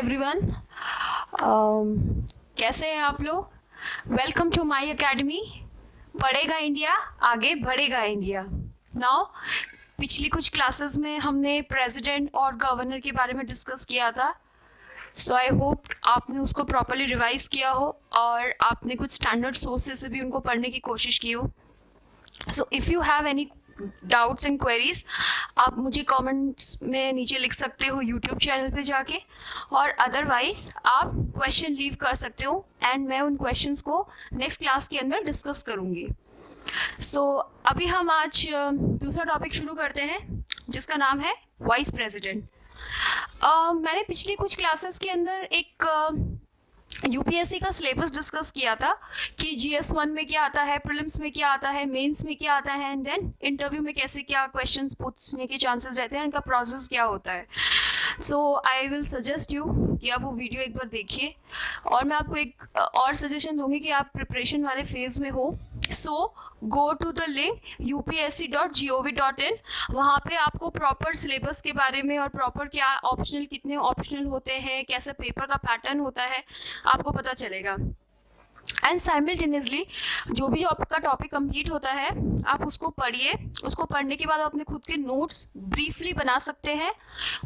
Everyone, कैसे हैं आप लोग। Welcome to my academy. पढ़ेगा इंडिया, आगे बढ़ेगा इंडिया। नाउ पिछली कुछ क्लासेस में हमने प्रेसिडेंट और गवर्नर के बारे में डिस्कस किया था। सो आई होप आपने उसको प्रॉपरली रिवाइज किया हो और आपने कुछ स्टैंडर्ड सोर्सेज से भी उनको पढ़ने की कोशिश की हो। So if you have any doubts and queries, आप मुझे कमेंट्स में नीचे लिख सकते हो यूट्यूब चैनल पे जाके, और अदरवाइज आप क्वेश्चन लीव कर सकते हो एंड मैं उन क्वेश्चंस को नेक्स्ट क्लास के अंदर डिस्कस करूँगी। सो अभी हम आज दूसरा टॉपिक शुरू करते हैं जिसका नाम है वाइस प्रेसिडेंट। मैंने पिछली कुछ क्लासेस के अंदर एक यूपीएससी का सिलेबस डिस्कस किया था कि GS1 में क्या आता है, प्रीलिम्स में क्या आता है, मेंस में क्या आता है, एंड देन इंटरव्यू में कैसे क्या क्वेश्चंस पूछने के चांसेस रहते हैं, इनका प्रोसेस क्या होता है। सो आई विल सजेस्ट यू कि आप वो वीडियो एक बार देखिए, और मैं आपको एक और सजेशन दूंगी कि आप प्रिपरेशन वाले फेज में हो। So go to the link upsc.gov.in। वहाँ पे आपको प्रॉपर सिलेबस के बारे में और प्रॉपर क्या ऑप्शनल, कितने ऑप्शनल होते हैं, कैसे पेपर का पैटर्न होता है, आपको पता चलेगा। एंड साइमल्टेनियसली जो भी आपका टॉपिक कंप्लीट होता है आप उसको पढ़िए। उसको पढ़ने के बाद आप अपने खुद के नोट्स ब्रीफली बना सकते हैं।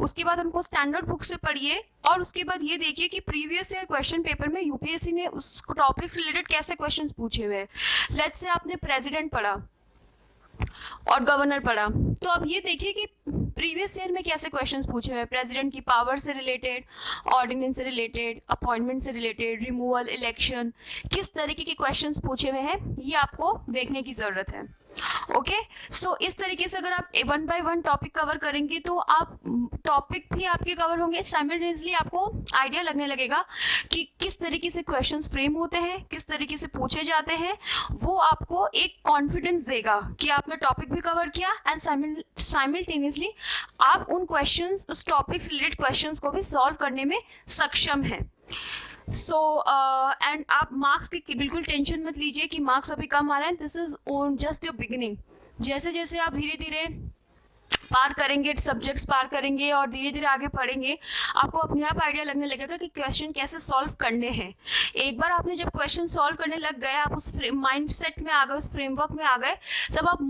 उसके बाद उनको स्टैंडर्ड बुक से पढ़िए, और उसके बाद ये देखिए कि प्रीवियस ईयर क्वेश्चन पेपर में यूपीएससी ने उस टॉपिक से रिलेटेड कैसे क्वेश्चंस पूछे हुए हैं। लेट्स से आपने प्रेसिडेंट पढ़ा और गवर्नर पढ़ा, तो अब ये देखिए कि प्रीवियस ईयर में कैसे क्वेश्चंस पूछे हुए हैं। प्रेसिडेंट की पावर से रिलेटेड, ऑर्डिनेंस से रिलेटेड, अपॉइंटमेंट से रिलेटेड, रिमूवल, इलेक्शन, किस तरीके के क्वेश्चंस पूछे हुए हैं ये आपको देखने की ज़रूरत है। ओके, सो इस तरीके से अगर आप one by one topic cover करेंगे तो आप टॉपिक भी आपके कवर होंगे, साइमल्टेनियसली आपको आइडिया लगने लगेगा कि किस तरीके से क्वेश्चंस फ्रेम होते हैं, किस तरीके से पूछे जाते हैं। वो आपको एक कॉन्फिडेंस देगा कि आपने टॉपिक भी कवर किया एंड साइमल्टेनियसली आप उन क्वेश्चंस, उस टॉपिक से रिलेटेड क्वेश्चंस को भी सॉल्व करने में सक्षम हैं। सो एंड आप मार्क्स की बिल्कुल टेंशन मत लीजिए कि मार्क्स अभी कम आ रहे हैं। This is own just a beginning. जैसे जैसे आप धीरे धीरे पार करेंगे, सब्जेक्ट्स पार करेंगे और धीरे धीरे आगे पढ़ेंगे, आपको अपने आप आइडिया लगने लगेगा कि क्वेश्चन कैसे सॉल्व करने हैं। एक बार आपने जब क्वेश्चन सॉल्व करने लग गए, आप उस माइंड सेट में आ गए, उस फ्रेमवर्क में आ गए, तब आप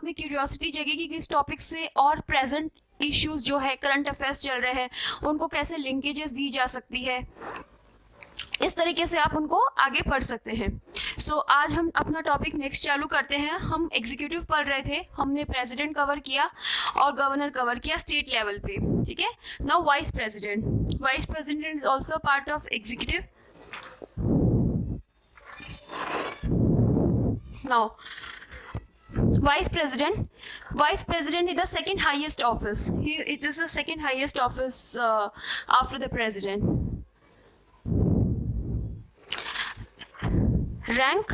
में क्यूरियोसिटी जगेगी कि इस टॉपिक से और प्रेजेंट इश्यूज जो है, करंट अफेयर्स चल रहे हैं, उनको कैसे लिंकेजेस दी जा सकती है। इस तरीके से आप उनको आगे पढ़ सकते हैं। सो आज हम अपना टॉपिक नेक्स्ट चालू करते हैं। हम एग्जीक्यूटिव पढ़ रहे थे, हमने प्रेसिडेंट कवर किया और गवर्नर कवर किया स्टेट लेवल पे, ठीक है। Now vice president. Vice president is also part of executive. Now vice president is the second highest office. It is the second highest office after the president. Rank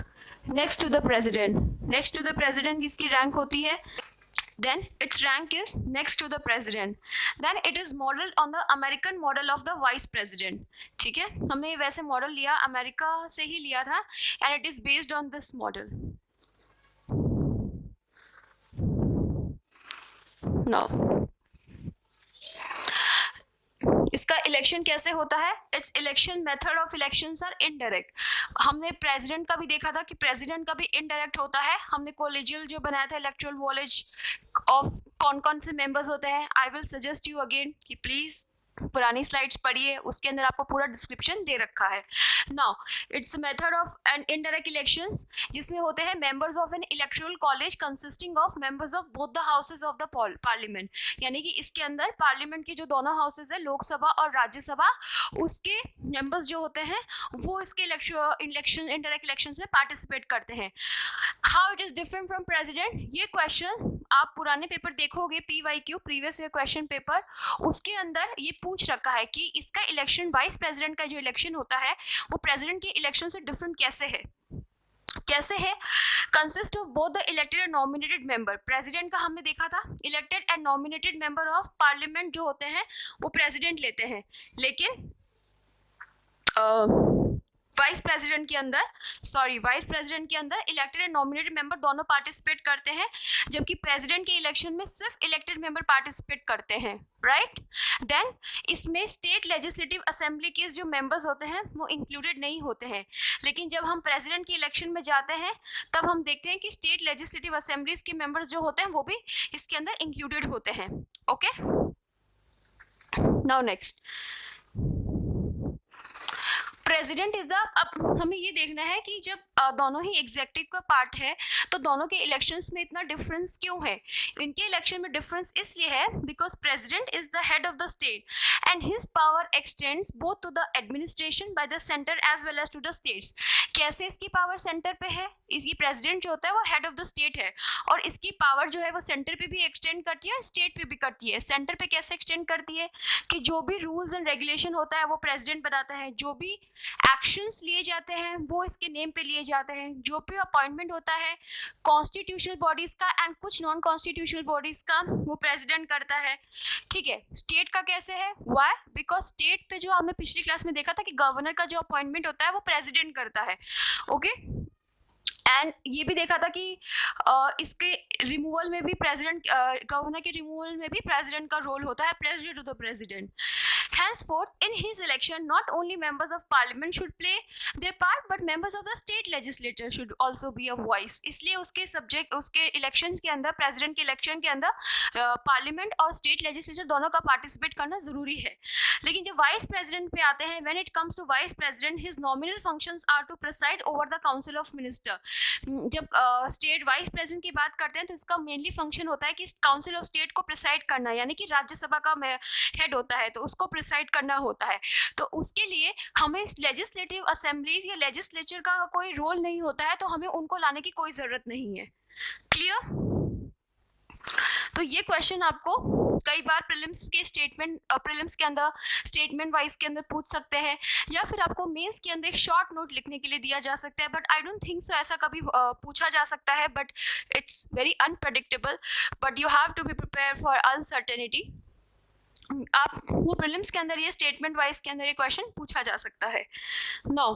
next to the president इसकी rank होती है। Then its rank is next to the president. Then it is modeled on the American model of the vice president. ठीक है, हमने वैसे model लिया, America से ही लिया था, and it is based on this model. Now इसका इलेक्शन कैसे होता है? It's election method of elections are indirect. हमने प्रेसिडेंट का भी देखा था कि प्रेसिडेंट का भी इनडायरेक्ट होता है। हमने कॉलेजियल जो बनाया था, इलेक्टोरल कॉलेज ऑफ कौन कौन से मेंबर्स होते हैं। I will suggest you again कि प्लीज पुरानी स्लाइड्स पढ़िए, उसके अंदर आपको पूरा डिस्क्रिप्शन दे रखा है। Now it's method of an indirect elections, जिसमें होते हैं members of N electoral college consisting of members of both the houses of the parliament. यानी कि इसके अंदर पार्लियामेंट के जो दोनों हाउसेज है, लोकसभा और राज्यसभा, उसके मेंबर्स जो होते हैं वो इसके इलेक्शन इनडायरेक्ट इलेक्शंस में पार्टिसिपेट करते हैं। How it is different from president, ये क्वेश्चन आप पुराने पेपर देखोगे, PYQ previous year question paper, उसके अंदर ये पूछ रखा है कि इसका इलेक्शन, वाइस प्रेसिडेंट का जो इलेक्शन होता है वो प्रेसिडेंट के इलेक्शन से डिफरेंट कैसे है। Consist of both the elected and nominated member. President का हमने देखा था, elected and nominated member of parliament जो होते हैं वो प्रेसिडेंट लेते हैं, लेकिन वाइस प्रेसिडेंट के अंदर इलेक्टेड एंड नॉमिनेटेड मेंबर दोनों पार्टिसिपेट करते हैं, जबकि प्रेसिडेंट के इलेक्शन में सिर्फ इलेक्टेड मेंबर पार्टिसिपेट करते हैं, राइट। देन इसमें स्टेट लेजिस्लेटिव असेंबली के जो मेंबर्स होते हैं वो इंक्लूडेड नहीं होते हैं, लेकिन जब हम प्रेसिडेंट के इलेक्शन में जाते हैं तब हम देखते हैं कि स्टेट लेजिस्लेटिव असेंबलीज के मेंबर्स जो होते हैं वो भी इसके अंदर इंक्लूडेड होते हैं। Okay, now next, president is the, अब हमें ये देखना है कि जब दोनों ही एग्जेक्टिव का पार्ट है तो दोनों के इलेक्शंस में इतना डिफरेंस क्यों है। इनके इलेक्शन में डिफरेंस इसलिए है because president is the head of the state and his power extends both to the administration by the centre as well as to the states. कैसे इसकी पावर सेंटर पे है, इसकी प्रेसिडेंट जो होता है वो हेड ऑफ द स्टेट है और इसकी पावर जो है वो सेंटर पे भी एक्सटेंड करती है और स्टेट पे भी करती है। सेंटर पे कैसे एक्सटेंड करती है कि जो भी रूल्स एंड रेगुलेशन होता है वो प्रेसिडेंट बनाता है, जो भी एक्शंस लिए जाते हैं वो इसके नेम पे लिए जाते हैं, जो भी अपॉइंटमेंट होता है कॉन्स्टिट्यूशनल बॉडीज का एंड कुछ नॉन कॉन्स्टिट्यूशनल बॉडीज का वो प्रेसिडेंट करता है। ठीक है, स्टेट का कैसे है, व्हाई, बिकॉज स्टेट पे जो हमें पिछली क्लास में देखा था कि गवर्नर का जो अपॉइंटमेंट होता है वो प्रेसिडेंट करता है। ओके, एंड ये भी देखा था कि इसके रिमूवल में भी प्रेसिडेंट, गवर्नर के रिमूवल में भी प्रेसिडेंट का रोल होता है, president to the president. Henceforth, in his election, not only members of parliament should play their part, but members of the state legislature should also be a voice. इसलिए उसके subject, उसके elections के अंदर, president के election के अंदर parliament और state legislature दोनों का पार्टिसिपेट करना जरूरी है। लेकिन जब वाइस प्रेसिडेंट पे आते हैं, when it comes to vice president, his nominal functions are to preside over the council of minister. जब स्टेट वाइस प्रेसिडेंट की बात करते हैं तो इसका मेनली फंक्शन होता है कि काउंसिल ऑफ स्टेट को प्रिसाइड करना, यानी कि राज्यसभा का हेड होता है तो उसको प्रिसाइड करना होता है। तो उसके लिए हमें लेजिस्लेटिव असेंबलीज या लेजिस्लेचर का कोई रोल नहीं होता है, तो हमें उनको लाने की कोई जरूरत नहीं है। क्लियर? तो ये क्वेश्चन आपको कई बार प्रीलिम्स के अंदर स्टेटमेंट वाइज के अंदर पूछ सकते हैं, या फिर आपको मेंस के अंदर एक शॉर्ट नोट लिखने के लिए दिया जा सकता है, but I don't think so ऐसा कभी पूछा जा सकता है, but it's very unpredictable, but you have to be prepare for uncertainty. आप वो प्रीलिम्स के अंदर ये स्टेटमेंट वाइज के अंदर ये क्वेश्चन पूछा जा सकता है। No,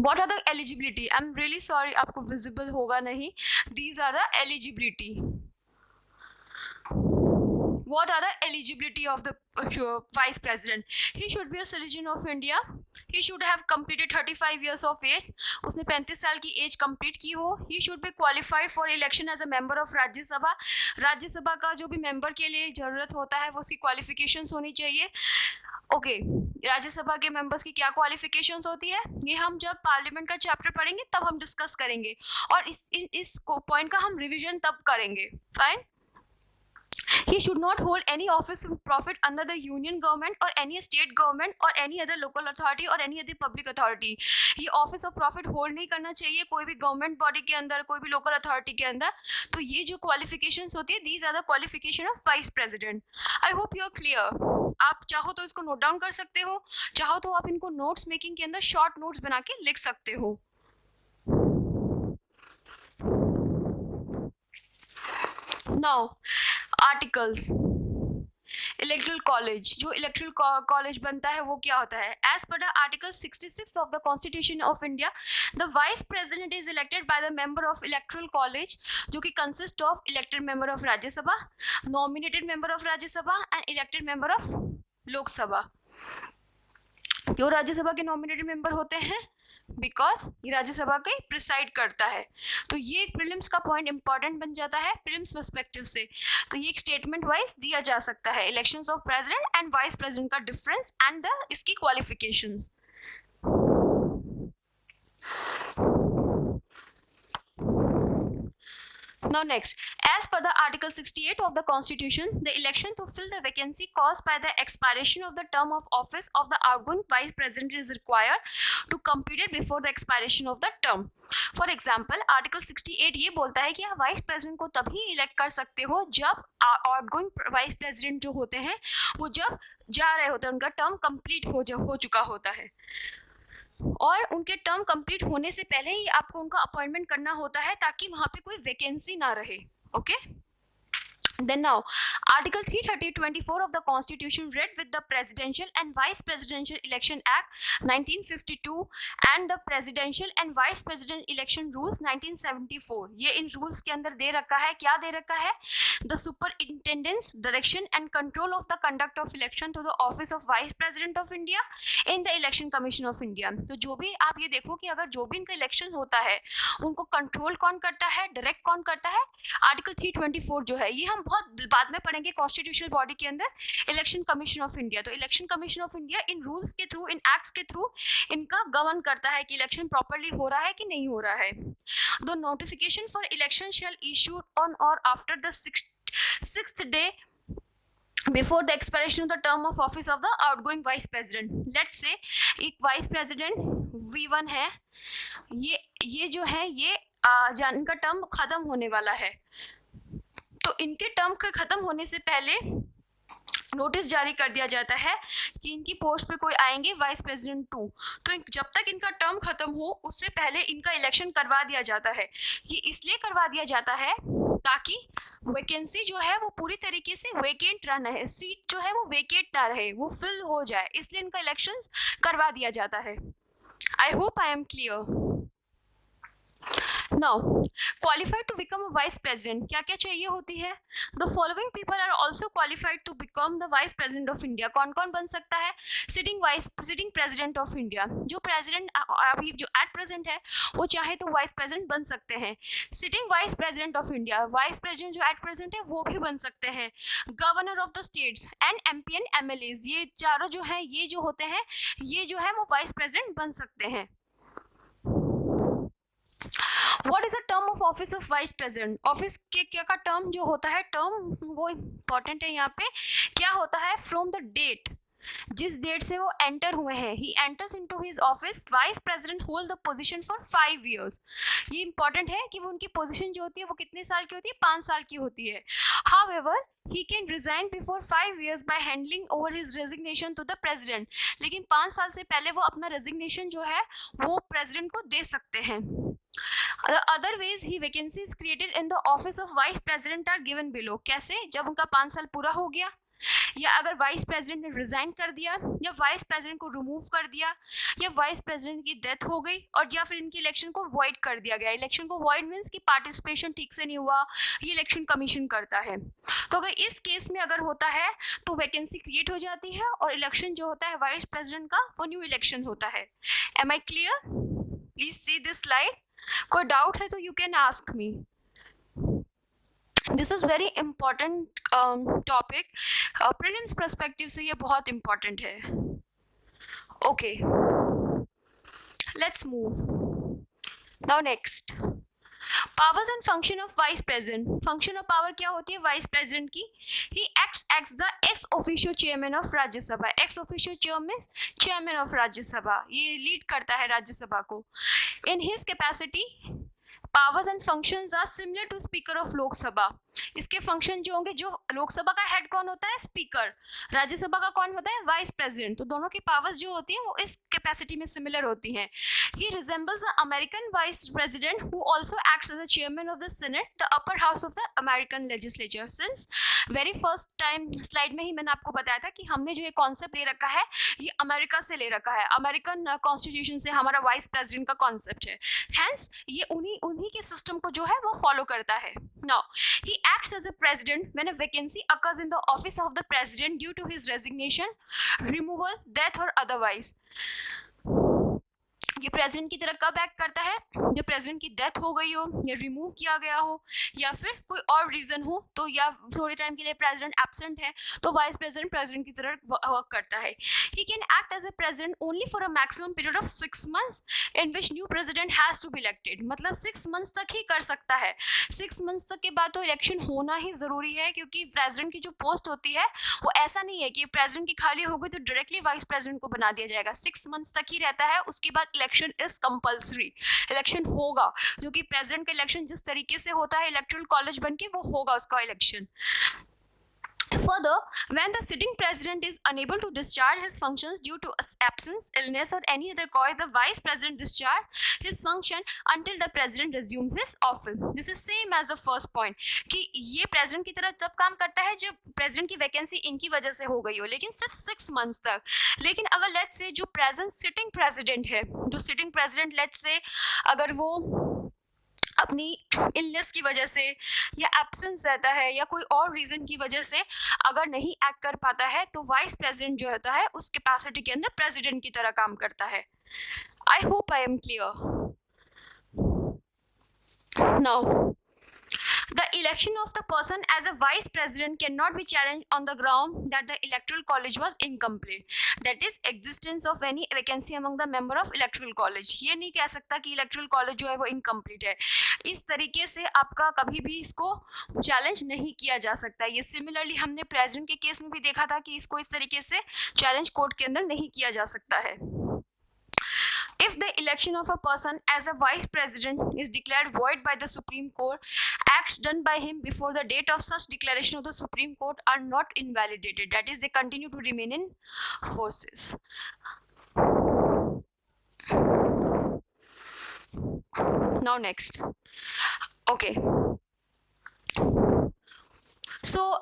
what are the eligibility? I'm really sorry, आपको visible होगा नहीं। These are the eligibility. What are the eligibility of the vice president? He should be a citizen of India. He should have completed 35 years of age. उसने 35 साल की as complete की हो। He should be qualified for election as a member of Rajya Sabha. Rajya Sabha का जो भी member के लिए जरूरत होता है वो उसकी क्वालिफिकेशंस होनी चाहिए। ओके, राज्यसभा के मेंबर्स की क्या क्वालिफिकेशंस होती है ये हम जब पार्लियामेंट का चैप्टर पढ़ेंगे तब हम डिस्कस करेंगे, और इस पॉइंट का हम रिविजन तब करेंगे। Fine. He should not hold any office of profit under the union government or any state government or any other local authority or any other public authority. ये ऑफिस ऑफ प्रॉफिट होल्ड नहीं करना चाहिए कोई भी government body के अंदर, कोई भी लोकल अथॉरिटी के अंदर। तो ये जो क्वालिफिकेशंस होती है, these are the qualification of vice president. I hope you are clear. आप चाहो तो इसको नोट डाउन कर सकते हो, चाहो तो आप इनको नोट्स मेकिंग के अंदर शॉर्ट नोट्स बना के लिख सकते हो। नाउ आर्टिकल्स, इलेक्टोरल कॉलेज, जो इलेक्टोरल कॉलेज बनता है वो क्या होता है? As per the article 66 of the constitution of India, the vice president is elected by the member of electoral college, जो कि consist of elected member of Rajya Sabha, nominated member of Rajya Sabha and elected member of Lok Sabha. क्यों राज्यसभा के nominated member होते हैं? Because ये राज्यसभा के preside करता है। तो ये एक प्रीलिम्स का पॉइंट इंपॉर्टेंट बन जाता है प्रीलिम्स पर्सपेक्टिव से। तो ये एक स्टेटमेंट वाइज दिया जा सकता है, elections of president and vice president का डिफरेंस एंड द इसकी qualifications. Now next, as per the Article 68 of the Constitution, the election to fill the vacancy caused by the expiration of the term of office of the outgoing Vice President is required to completed before the expiration of the term. For example, Article 68 ये बोलता है कि आप Vice President को तभी elect कर सकते हो जब outgoing Vice President जो होते हैं वो जब जा रहे होते हैं, उनका term complete हो चुका होता है, और उनके टर्म कंप्लीट होने से पहले ही आपको उनका अपॉइंटमेंट करना होता है ताकि वहां पे कोई वैकेंसी ना रहे। Okay, Then now, Article 330(24) of the Constitution read with the Presidential and Vice Presidential Election Act 1952 and the Presidential and Vice President Election Rules 1974. ये इन rules के अंदर दे रखा है, क्या दे रखा है? The superintendence, direction and control of the conduct of election to the office of Vice President of India in the Election Commission of India. तो जो भी आप ये देखो कि अगर जो भी इनका इलेक्शन होता है उनको कंट्रोल कौन करता है, डायरेक्ट कौन करता है? आर्टिकल 324 जो है, ये हम बहुत बाद में पढ़ेंगे कॉन्स्टिट्यूशनल बॉडी के अंदर, इलेक्शन कमीशन ऑफ इंडिया। तो election commission of India in rules के थ्रू, इन एक्ट्स के थ्रू इनका गवर्न करता है कि इलेक्शन प्रॉपर्ली हो रहा है कि नहीं हो रहा है। The notification for election shall issue on or after the sixth day before the expiration of the term of office of the outgoing vice president. Let's say एक वाइस प्रेसिडेंट V1 है, ये जो है ये इनका टर्म खत्म होने वाला है, तो इनके टर्म के खत्म होने से पहले नोटिस जारी कर दिया जाता है कि इनकी पोस्ट पे कोई आएंगे वाइस प्रेसिडेंट 2। तो जब तक इनका टर्म खत्म हो उससे पहले इनका इलेक्शन करवा दिया जाता है। ये इसलिए करवा दिया जाता है ताकि वैकेंसी जो है वो पूरी तरीके से वेकेंट ना रहे, सीट जो है वो वेकेंट ना रहे, वो फिल हो जाए, इसलिए इनका इलेक्शन करवा दिया जाता है। I hope I am clear. Now, qualified to become a vice president, क्या क्या चाहिए होती है? The following people are also qualified to become the vice president of India. कौन कौन बन सकता है? Sitting president of India. जो president अभी जो at present है वो चाहे तो vice president बन सकते हैं। Sitting vice president of India, vice president जो at present है वो भी बन सकते हैं। Governor of the states and MP and MLAs, ये चारों जो है ये जो होते हैं ये जो है वो vice president बन सकते हैं। What is the term of office of vice president? Office के क्या का टर्म जो होता है, टर्म वो इम्पोर्टेंट है यहाँ पे, क्या होता है? फ्रॉम द डेट, जिस डेट से वो एंटर हुए हैं, he enters into his office, vice president hold the position for 5 years। ये इंपॉर्टेंट है कि वो उनकी पोजीशन जो होती है वो कितने साल की होती है? 5 साल की होती है। However he can resign before 5 years by handing over his resignation to the president। लेकिन 5 साल से पहले वो अपना रेजिग्नेशन जो है वो प्रेसिडेंट को दे सकते हैं। The other ways he vacancies created in the office of vice president are given below। कैसे? जब उनका 5 साल पूरा हो गया, या अगर वाइस प्रेसिडेंट ने रिजाइन कर दिया, या वाइस प्रेसिडेंट को रिमूव कर दिया, या वाइस प्रेसिडेंट की डेथ हो गई, और या फिर इनकी इलेक्शन को वॉइड कर दिया गया। इलेक्शन को वॉइड मीन्स कि पार्टिसिपेशन ठीक से नहीं हुआ, ये इलेक्शन कमीशन करता है। तो अगर इस केस में अगर होता है तो वैकेंसी क्रिएट हो जाती है और इलेक्शन जो होता है वाइस प्रेसिडेंट का वो न्यू इलेक्शन होता है। Am I clear? Please see this slide. कोई डाउट है तो you can ask me. This is very important topic, prelims perspective से ये बहुत इंपॉर्टेंट है। Okay, let's move now next. Powers and function of vice president. Function of power क्या होती है वाइस प्रेसिडेंट की? He acts as the ex officio chairman of Rajya Sabha. Ex officio chairman of Rajya Sabha, ये lead करता है राज्यसभा को। In his capacity powers and functions are similar to speaker of Lok Sabha. इसके function जो होंगे, जो लोकसभा का हेड कौन होता है? स्पीकर। राज्यसभा का कौन होता है? Vice president. तो दोनों की पावर्स जो होती हैं वो इस कैपेसिटी में सिमिलर होती हैं। He resembles the American vice president who also acts as the chairman of the senate, the upper house of the American legislature. Since very first time slide में ही मैंने आपको बताया था कि हमने जो ये कॉन्सेप्ट ले रखा है ये अमेरिका से ले रखा है, अमेरिकन कॉन्स्टिट्यूशन से हमारा वाइस प्रेसिडेंट का कॉन्सेप्ट है। हैंस ये उन्हीं के सिस्टम को जो है वो फॉलो करता है। Now he acts as a president when a vacancy occurs in the office of the president due to his resignation, removal, death or otherwise। ये प्रेसिडेंट की तरह कब एक्ट करता है? जब प्रेसिडेंट की डेथ हो गई हो, या रिमूव किया गया हो, या फिर कोई और रीजन हो, तो या थोड़े टाइम के लिए प्रेसिडेंट एब्सेंट है तो वाइस प्रेसिडेंट प्रेसिडेंट की तरह वर्क करता है। He can act as a president only for a maximum period of 6 months in which new president has to be elected. मतलब 6 months तक ही कर सकता है। 6 months तक के बाद तो इलेक्शन होना ही जरूरी है, क्योंकि प्रेसिडेंट की जो पोस्ट होती है वो ऐसा नहीं है कि प्रेसिडेंट की खाली हो गई तो डायरेक्टली वाइस प्रेसिडेंट को बना दिया जाएगा। 6 months तक ही रहता है, उसके बाद इलेक्शन इज कंपल्सरी। इलेक्शन होगा, जो कि प्रेसिडेंट का इलेक्शन जिस तरीके से होता है इलेक्टोरल कॉलेज बन के, वो होगा उसका election. Further, when the sitting president is unable to discharge his functions due to absence, illness, or any other cause, the vice president discharge his function until the president resumes his office. This is same as the first point कि ये president की तरह जब काम करता है जब president की vacancy इनकी वजह से हो गई हो, लेकिन सिर्फ 6 months तक. लेकिन अगर let's say जो present sitting president है, जो sitting president let's say अगर वो अपनी इलनेस की वजह से या एब्सेंस रहता है या कोई और रीजन की वजह से अगर नहीं एक्ट कर पाता है तो वाइस प्रेसिडेंट जो होता है उस कैपेसिटी के अंदर प्रेसिडेंट की तरह काम करता है. I hope I am clear. Now the election of the person as a vice president cannot be challenged on the ground that the electoral college was incomplete, that is existence of any vacancy among the member of electoral college. ये नहीं कह सकता कि electoral college जो है वो incomplete है. इस तरीके से आपका कभी भी इसको चैलेंज नहीं किया जा सकता. ये सिमिलरली हमने प्रेसिडेंट के केस में भी देखा था कि इसको इस तरीके से चैलेंज कोर्ट के अंदर नहीं किया जा सकता है. If the election of a person as a vice president is declared void by the Supreme Court, acts done by him before the date of such declaration of the Supreme Court are not invalidated. That is, they continue to remain in forces. Now next. Okay.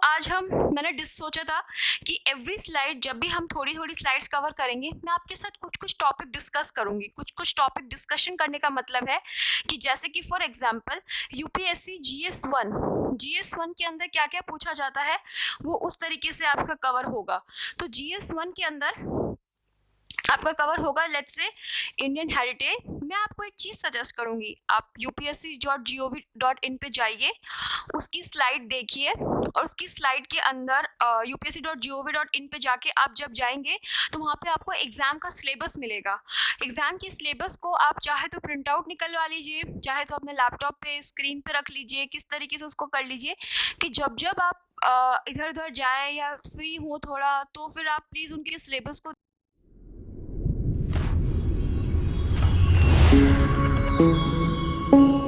आज मैंने सोचा था कि every slide जब भी हम थोड़ी थोड़ी स्लाइड्स कवर करेंगे मैं आपके साथ कुछ टॉपिक डिस्कस करूंगी. कुछ टॉपिक डिस्कशन करने का मतलब है कि जैसे कि फॉर एग्जांपल यूपीएससी जीएस1 के अंदर क्या क्या पूछा जाता है वो उस तरीके से आपका कवर होगा. तो जीएस1 के अंदर आपका कवर होगा लेट्स से इंडियन हेरिटेज. मैं आपको एक चीज सजेस्ट करूंगी, आप upsc.gov.in पे जाइए, उसकी स्लाइड देखिए और उसकी स्लाइड के अंदर upsc.gov.in पे जाके आप जब जाएंगे तो वहाँ पे आपको एग्जाम का सिलेबस मिलेगा. एग्जाम के सिलेबस को आप चाहे तो प्रिंट आउट निकलवा लीजिए, चाहे तो अपने लैपटॉप पे स्क्रीन पे रख लीजिए, किस तरीके से उसको कर लीजिए कि जब आप इधर उधर जाए या फ्री हो थोड़ा तो फिर आप प्लीज उनके सिलेबस को Thank you.